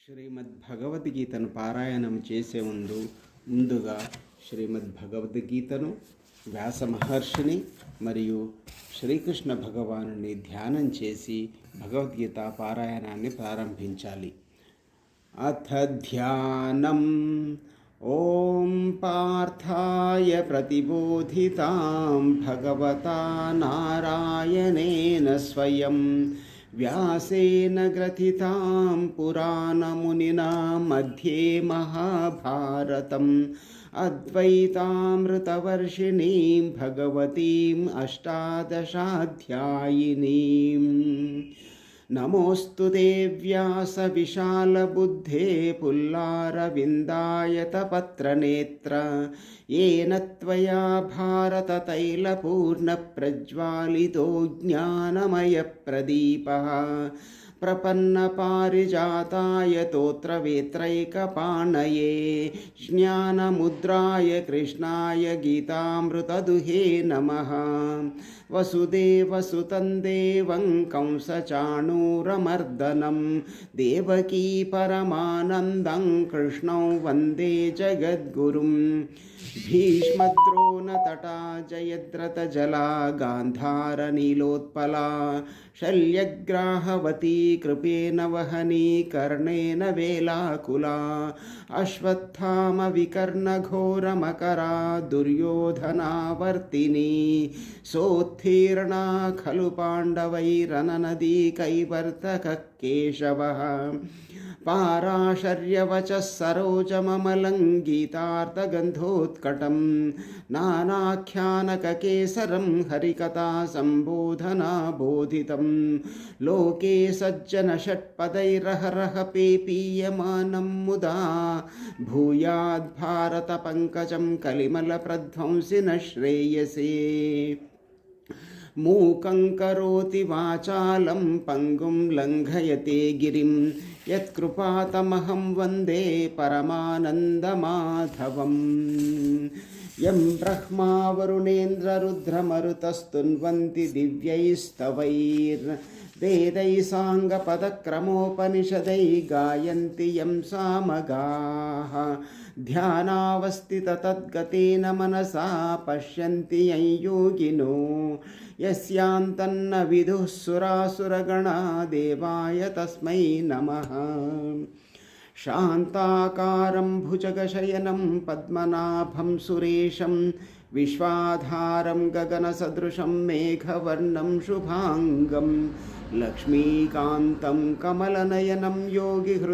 శ్రీమద్భగవద్గీతను పారాయణం చేసే ముందుగా శ్రీమద్భగవద్గీతను వ్యాస మహర్షిని మరియు శ్రీకృష్ణ భగవానుని ధ్యానం చేసి భగవద్గీత పారాయణాన్ని ప్రారంభించాలి. అథ ధ్యానం. ఓం పార్థాయ ప్రతిబోధితాం భగవతా నారాయణేన స్వయం వ్యాసేన గ్రథితాం పురాణమునినా మధ్యే మహాభారతం అద్వైతామృతవర్షిణీం భగవతీం అష్టాదశాధ్యాయినీం. నమోస్తు తే వ్యాస విశాలబుద్ధే పుల్లారవిందాయతపత్రనేత్ర येन त्वया भारततैलपूर्णप्रज्वालितो ज्ञानमयप्रदीपः प्रपन्नपारिजाताय तोत्रवेत्रैकपाणये ज्ञानमुद्राय कृष्णाय गीतामृतदुहे नमः. वसुदेवसुतं देवं कंसचाणूरमर्दनं देवकी परमानन्दं कृष्णं वन्दे जगद्गुरुं. भीष्मद्रोणतटा जयद्रथजला गान्धारनीलोत्पला शल्यग्राहवती कृपेण वहनी कर्णेन वेलाकुला अश्वत्थामविकर्णघोरमकरा दुर्योधनावर्तिनी सोत्तीर्णा खलु पाण्डवैरननदी कैवर्तकः केशवः. पाराशर्यवचः सरोजममलं गीतार्थगन्धोत्कटं नानाख्यानककेसरं हरिकथा सम्बोधनाबोधितं लोके सज्जनषट्पदैरहरह पेपीयमानं मुदा भूयाद्भारतपङ्कजं कलिमलप्रध्वंसिन श्रेयसे. मूकं करोति वाचालं पङ्गुं लङ्घयते गिरिं यत्कृपातमहं वन्दे परमानन्दमाधवम्. यं ब्रह्मा वरुणेन्द्ररुद्रमरुतस्तुन्वन्ति दिव्यैस्तवैर्वेदैः साङ्गपदक्रमोपनिषदै गायन्ति यं सामगाः ध्यानावस्थिततद्गतेन मनसा पश्यन्ति यं योगिनो यस्यान्तन्न विदुः सुरासुरगणा देवाय तस्मै नमः. शान्ताकारं भुजगशयनं पद्मनाभं सुरेशं विश्वाधारं गगनसदृशं मेघवर्णं शुभाङ्गं लक्ष्मीकान्तं कमलनयनं योगिहृदयं